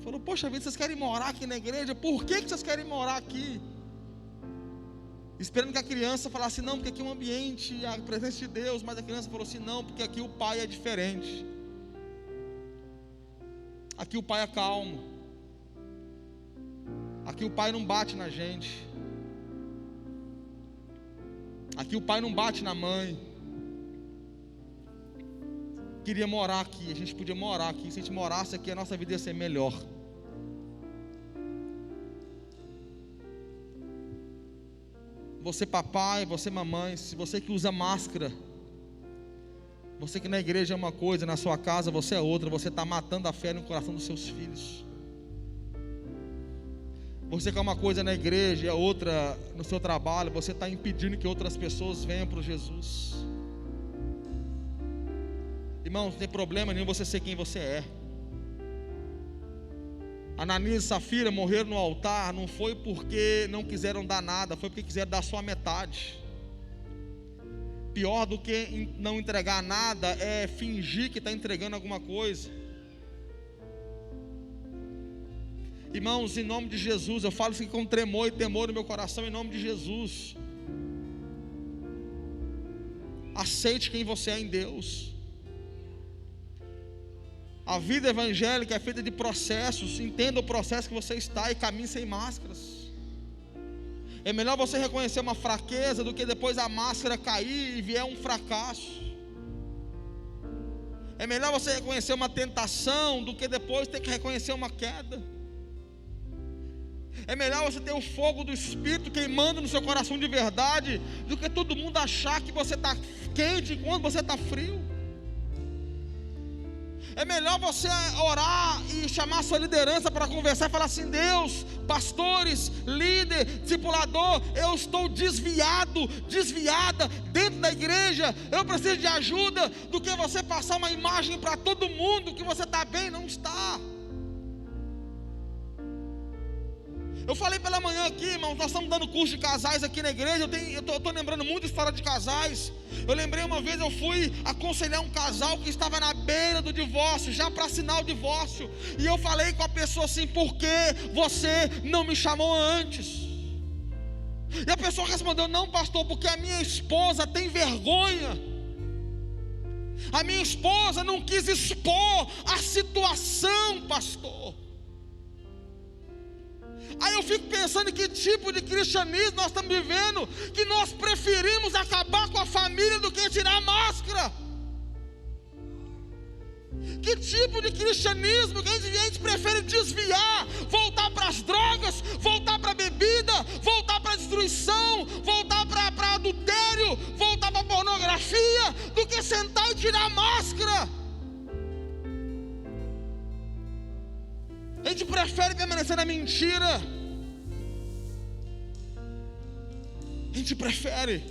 [SPEAKER 1] Falou: poxa vida, vocês querem morar aqui na igreja? Por que vocês querem morar aqui? Esperando que a criança falasse: não, porque aqui é um ambiente, a presença de Deus. Mas a criança falou assim: não, porque aqui o pai é diferente. Aqui o pai é calmo. Aqui o pai não bate na gente. Aqui o pai não bate na mãe. Queria morar aqui, a gente podia morar aqui. Se a gente morasse aqui, a nossa vida ia ser melhor. Você papai, você mamãe, se você que usa máscara, você que na igreja é uma coisa, na sua casa você é outra, você está matando a fé no coração dos seus filhos. Você que é uma coisa na igreja e é outra no seu trabalho, você está impedindo que outras pessoas venham para Jesus. Irmão, não tem problema nenhum você ser quem você é. Ananias e Safira morreram no altar, não foi porque não quiseram dar nada, foi porque quiseram dar só a metade. Pior do que não entregar nada é fingir que está entregando alguma coisa. Irmãos, em nome de Jesus, eu falo isso aqui com tremor e temor no meu coração, em nome de Jesus. Aceite quem você é em Deus. A vida evangélica é feita de processos. Entenda o processo que você está e caminhe sem máscaras. É melhor você reconhecer uma fraqueza do que depois a máscara cair e vier um fracasso. É melhor você reconhecer uma tentação do que depois ter que reconhecer uma queda. É melhor você ter o fogo do Espírito queimando no seu coração de verdade do que todo mundo achar que você está quente enquanto você está frio. É melhor você orar e chamar a sua liderança para conversar e falar assim: Deus, pastores, líder, discipulador, eu estou desviado, desviada dentro da igreja, eu preciso de ajuda, do que você passar uma imagem para todo mundo que você está bem, não está. Eu falei pela manhã aqui, irmãos, nós estamos dando curso de casais aqui na igreja. Eu estou lembrando muito história de casais. Eu lembrei uma vez, eu fui aconselhar um casal que estava na beira do divórcio, já para assinar o divórcio. E eu falei com a pessoa assim: por que você não me chamou antes? E a pessoa respondeu: não, pastor, porque a minha esposa tem vergonha. A minha esposa não quis expor a situação, pastor. Aí eu fico pensando em que tipo de cristianismo nós estamos vivendo, que nós preferimos acabar com a família do que tirar a máscara. Que tipo de cristianismo que a gente prefere desviar, voltar para as drogas, voltar para a bebida, voltar para a destruição, voltar para adultério, voltar para a pornografia, do que sentar e tirar a máscara. A gente prefere permanecer na mentira. A gente prefere.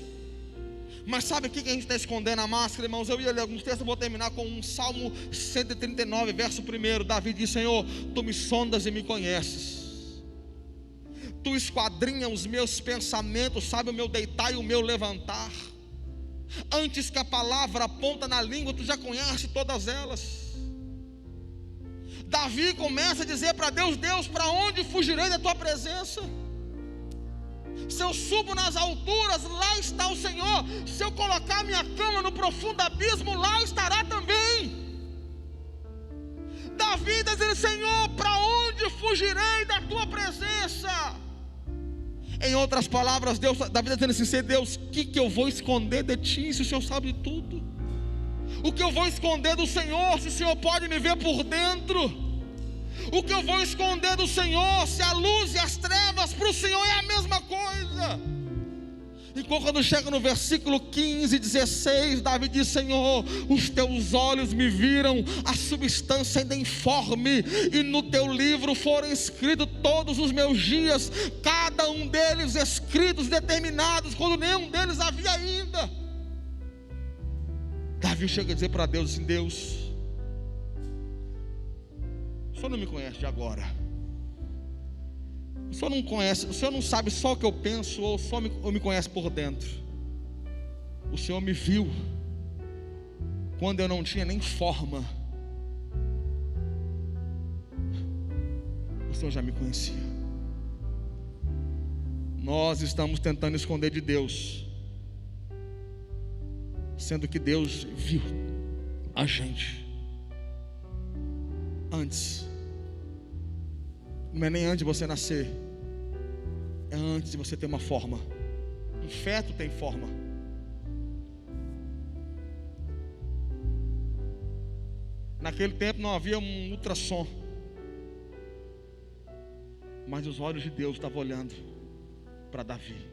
[SPEAKER 1] Mas sabe o que a gente está escondendo a máscara, irmãos? Eu ia ler alguns textos, eu vou terminar com um Salmo 139, verso 1. Davi diz: Senhor, Tu me sondas e me conheces. Tu esquadrinha os meus pensamentos, sabe o meu deitar e o meu levantar. Antes que a palavra aponta na língua, Tu já conheces todas elas. Davi começa a dizer para Deus: Deus, para onde fugirei da Tua presença? Se eu subo nas alturas, lá está o Senhor. Se eu colocar minha cama no profundo abismo, lá estará também. Davi está dizendo: Senhor, para onde fugirei da Tua presença? Em outras palavras, Davi está dizendo assim: Deus, o que eu vou esconder de Ti, se o Senhor sabe tudo? O que eu vou esconder do Senhor, se o Senhor pode me ver por dentro? O que eu vou esconder do Senhor, se a luz e as trevas para o Senhor é a mesma coisa? E quando chega no versículo 15 e 16, Davi diz: Senhor, os Teus olhos me viram a substância ainda informe, e no Teu livro foram escritos todos os meus dias, cada um deles escritos, determinados, quando nenhum deles havia ainda. Davi chega a dizer para Deus assim: Deus, o Senhor não me conhece de agora. O Senhor não conhece, o Senhor não sabe só o que eu penso, ou só me conhece por dentro. O Senhor me viu quando eu não tinha nem forma. O Senhor já me conhecia. Nós estamos tentando esconder de Deus, sendo que Deus viu a gente antes. Não é nem antes de você nascer, é antes de você ter uma forma. Um feto tem forma. Naquele tempo não havia um ultrassom, mas os olhos de Deus estavam olhando para Davi.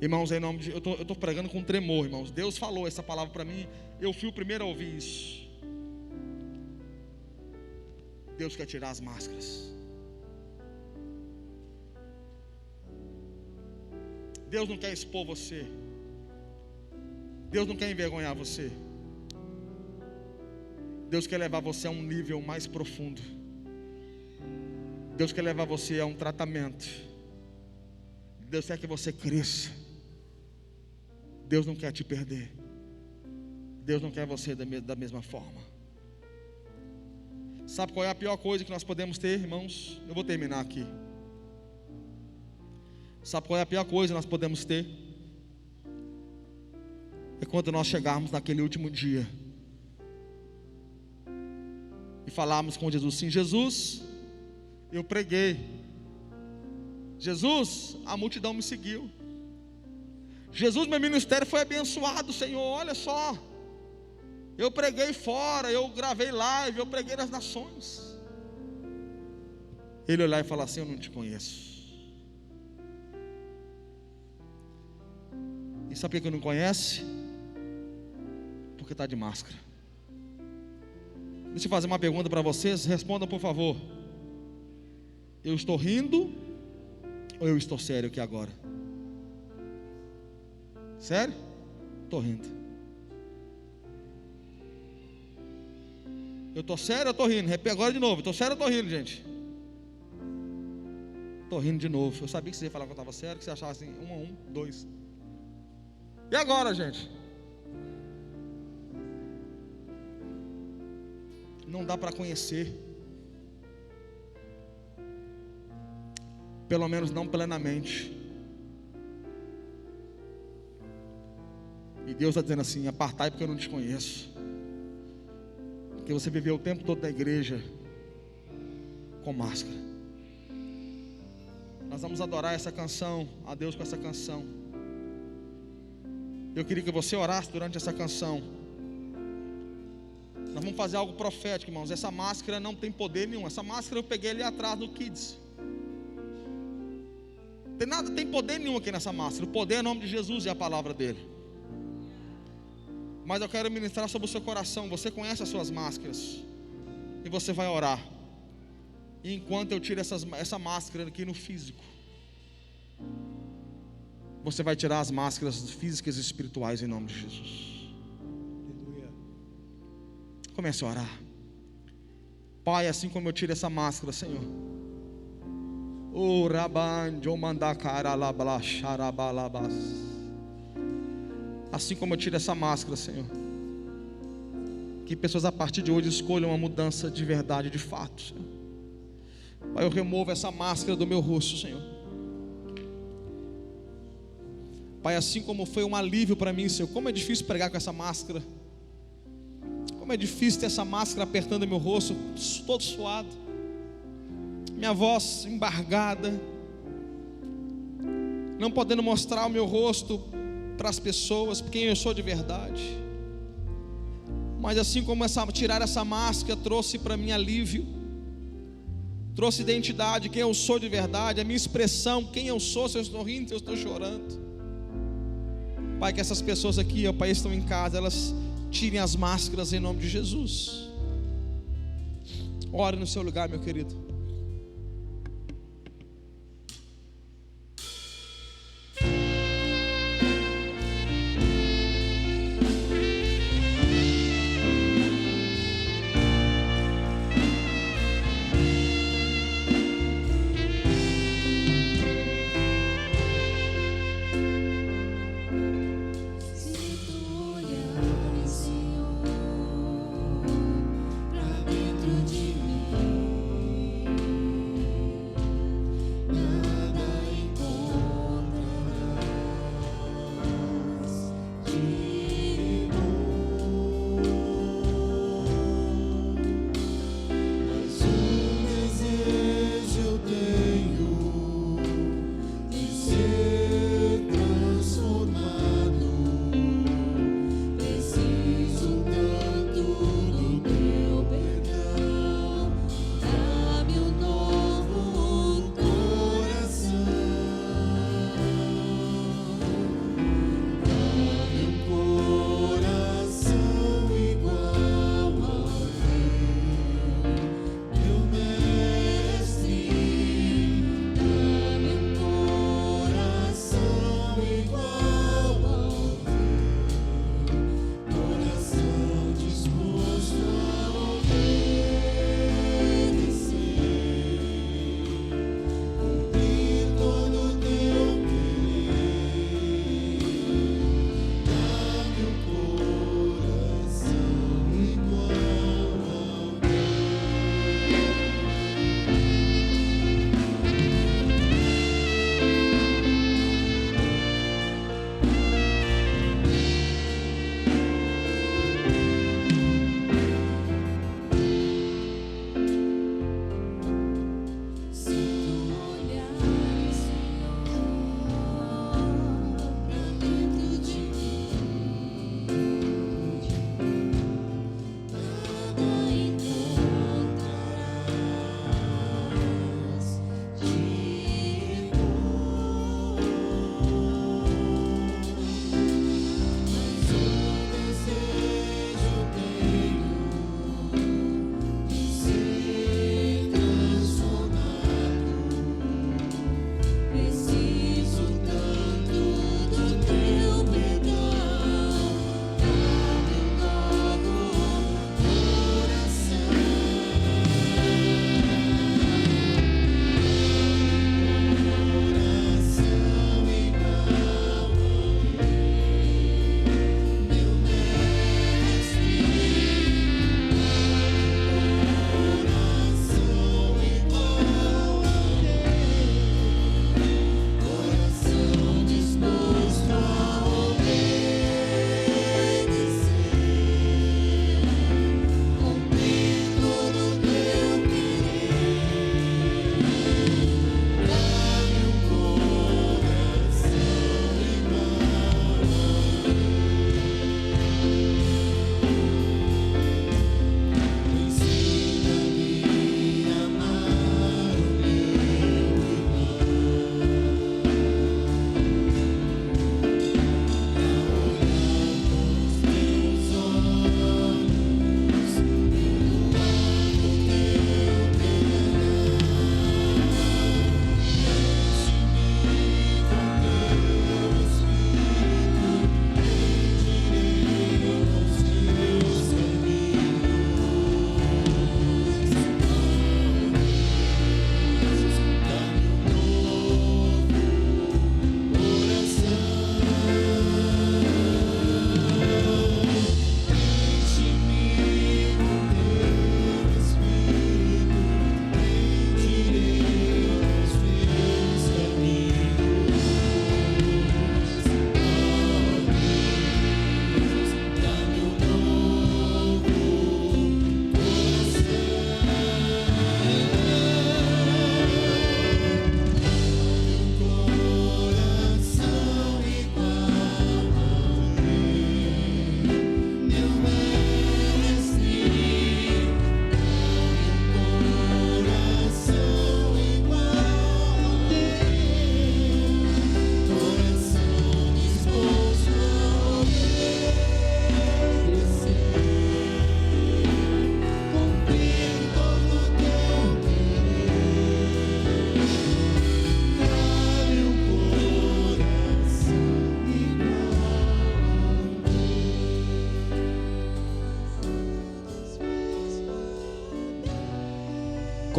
[SPEAKER 1] Irmãos, em nome de, eu estou pregando com tremor, irmãos. Deus falou essa palavra para mim, eu fui o primeiro a ouvir isso. Deus quer tirar as máscaras. Deus não quer expor você. Deus não quer envergonhar você. Deus quer levar você a um nível mais profundo. Deus quer levar você a um tratamento. Deus quer que você cresça. Deus não quer te perder. Deus não quer você da mesma forma. Sabe qual é a pior coisa que nós podemos ter, irmãos? Eu vou terminar aqui. Sabe qual é a pior coisa que nós podemos ter? É quando nós chegarmos naquele último dia e falarmos com Jesus assim: Jesus, eu preguei. Jesus, a multidão me seguiu. Jesus, meu ministério foi abençoado, Senhor, olha só. Eu preguei fora, eu gravei live, eu preguei nas nações. Ele olhar e falar assim: eu não te conheço. E sabe por que eu não conhece? Porque está de máscara. Deixa eu fazer uma pergunta para vocês, respondam por favor. Eu estou rindo ou eu estou sério aqui agora? Sério? Estou rindo. Eu estou sério ou estou rindo? Repete agora de novo. Estou sério ou estou rindo, gente? Estou rindo de novo. Eu sabia que você ia falar que eu estava sério, que você achava assim, 1 a 1, 2. E agora, gente? Não dá para conhecer, pelo menos não plenamente. E Deus está dizendo assim: apartai porque eu não te conheço. Porque você viveu o tempo todo na igreja com máscara. Nós vamos adorar essa canção, a Deus com essa canção. Eu queria que você orasse durante essa canção. Nós vamos fazer algo profético, irmãos. Essa máscara não tem poder nenhum. Essa máscara eu peguei ali atrás no Kids. Tem poder nenhum aqui nessa máscara. O poder é o nome de Jesus e a palavra dele. Mas eu quero ministrar sobre o seu coração. Você conhece as suas máscaras. E você vai orar. E enquanto eu tiro essa máscara aqui no físico, você vai tirar as máscaras físicas e espirituais em nome de Jesus. Comece a orar. Pai, assim como eu tiro essa máscara, Senhor. Assim como eu tiro essa máscara, Senhor, que pessoas a partir de hoje escolham uma mudança de verdade, de fato, Senhor. Pai, eu removo essa máscara do meu rosto, Senhor. Pai, assim como foi um alívio para mim, Senhor, como é difícil pregar com essa máscara. Como é difícil ter essa máscara apertando meu rosto, todo suado, minha voz embargada, não podendo mostrar o meu rosto para as pessoas, quem eu sou de verdade. Mas assim como tirar essa máscara trouxe para mim alívio, trouxe identidade, quem eu sou de verdade, a minha expressão, quem eu sou, se eu estou rindo, se eu estou chorando. Pai, que essas pessoas aqui, ó Pai, estão em casa, elas tirem as máscaras em nome de Jesus. Ore no seu lugar, meu querido.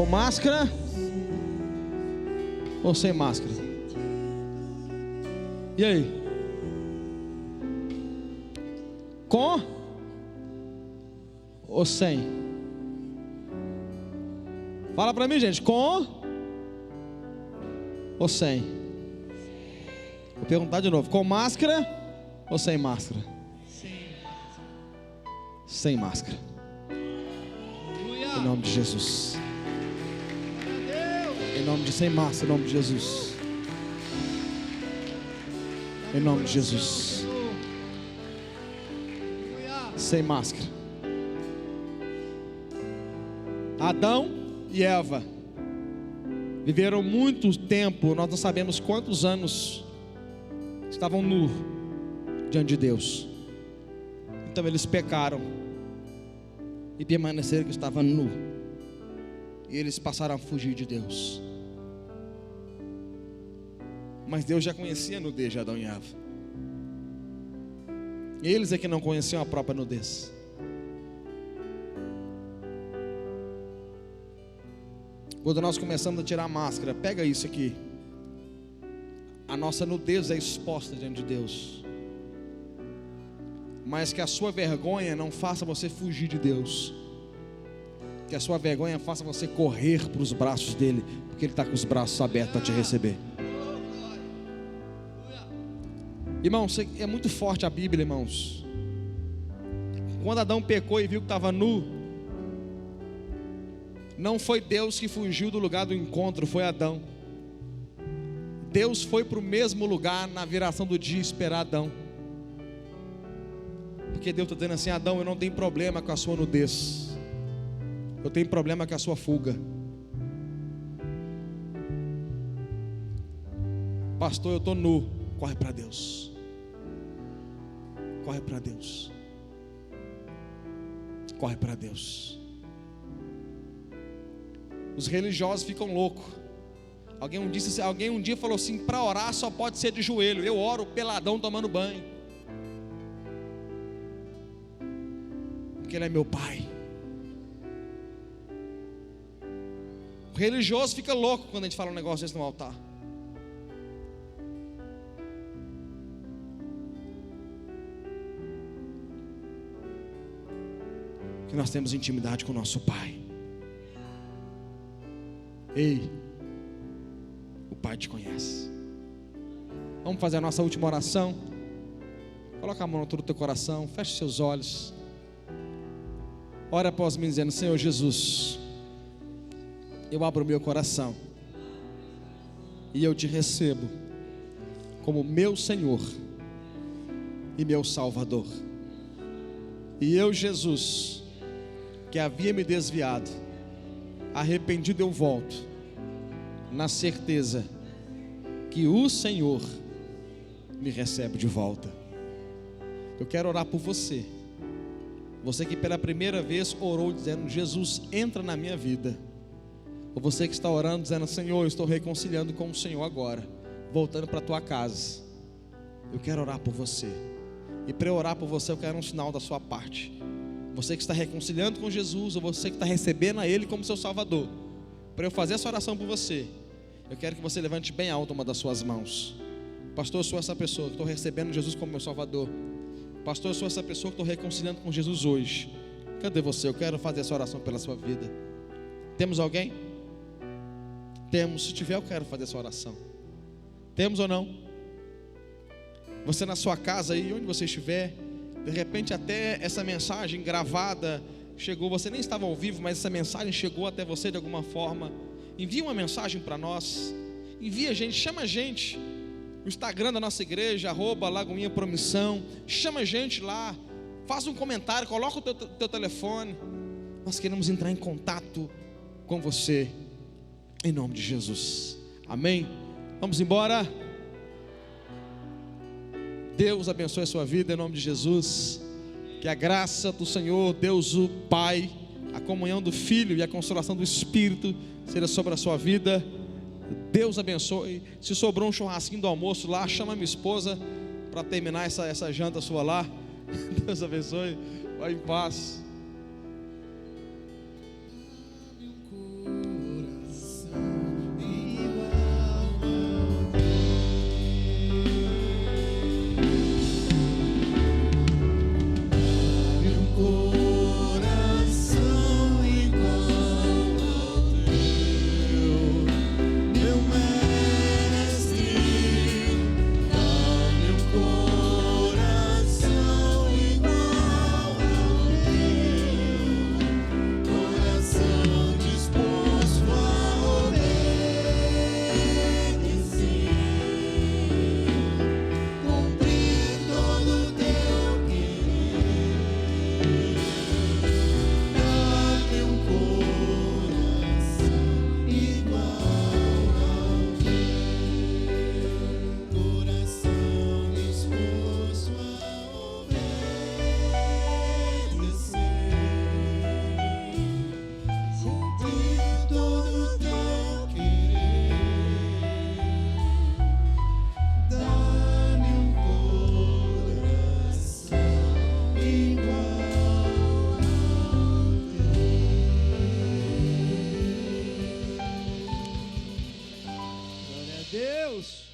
[SPEAKER 1] Com máscara ou sem máscara? E aí? Com ou sem? Fala pra mim, gente. Com ou sem? Vou perguntar de novo. Com máscara ou sem máscara? Sem máscara. Em nome de Jesus. Em nome de sem máscara, em nome de Jesus. Em nome de Jesus. Sem máscara. Adão e Eva viveram muito tempo, nós não sabemos quantos anos, estavam nus diante de Deus. Então eles pecaram e permaneceram que estavam nus. E eles passaram a fugir de Deus. Mas Deus já conhecia a nudez de Adão e Eva. Eles é que não conheciam a própria nudez. Quando nós começamos a tirar a máscara, pega isso aqui. A nossa nudez é exposta diante de Deus. Mas que a sua vergonha não faça você fugir de Deus. Que a sua vergonha faça você correr para os braços dele, porque ele está com os braços abertos para te receber. Irmãos, é muito forte a Bíblia, irmãos. Quando Adão pecou e viu que estava nu, não foi Deus que fugiu do lugar do encontro, foi Adão. Deus foi para o mesmo lugar na viração do dia esperar Adão. Porque Deus está dizendo assim: Adão, eu não tenho problema com a sua nudez, eu tenho problema com a sua fuga. Pastor, eu estou nu. Corre para Deus. Corre para Deus. Corre para Deus. Os religiosos ficam loucos. Alguém um dia falou assim: para orar só pode ser de joelho. Eu oro peladão tomando banho, porque Ele é meu Pai. O religioso fica louco quando a gente fala um negócio desse no altar. Que nós temos intimidade com o nosso Pai. Ei, o Pai te conhece. Vamos fazer a nossa última oração. Coloca a mão no teu coração, feche seus olhos. Ora após mim dizendo: Senhor Jesus, eu abro o meu coração e eu te recebo como meu Senhor e meu Salvador. E eu, Jesus, que havia me desviado, arrependido eu volto, na certeza que o Senhor me recebe de volta. Eu quero orar por você. Você que pela primeira vez orou dizendo: Jesus, entra na minha vida. Ou você que está orando dizendo: Senhor, eu estou reconciliando com o Senhor agora, voltando para a tua casa. Eu quero orar por você. E para eu orar por você, eu quero um sinal da sua parte. Você que está reconciliando com Jesus, ou você que está recebendo a Ele como seu Salvador. Para eu fazer essa oração por você, eu quero que você levante bem alto uma das suas mãos. Pastor, eu sou essa pessoa que estou recebendo Jesus como meu Salvador. Pastor, eu sou essa pessoa que estou reconciliando com Jesus hoje. Cadê você? Eu quero fazer essa oração pela sua vida. Temos alguém? Temos. Se tiver, eu quero fazer essa oração. Temos ou não? Você na sua casa aí, onde você estiver, de repente até essa mensagem gravada chegou, você nem estava ao vivo, mas essa mensagem chegou até você de alguma forma. Envia uma mensagem para nós. Envia a gente, chama a gente. O Instagram da nossa igreja, @Lagoinha Promissão. Chama a gente lá. Faz um comentário, coloca o teu telefone. Nós queremos entrar em contato com você, em nome de Jesus. Amém? Vamos embora. Deus abençoe a sua vida em nome de Jesus. Que a graça do Senhor, Deus o Pai, a comunhão do Filho e a consolação do Espírito seja sobre a sua vida. Deus abençoe. Se sobrou um churrasquinho do almoço lá, chama minha esposa para terminar essa janta sua lá. Deus abençoe. Vai em paz.
[SPEAKER 2] Deus.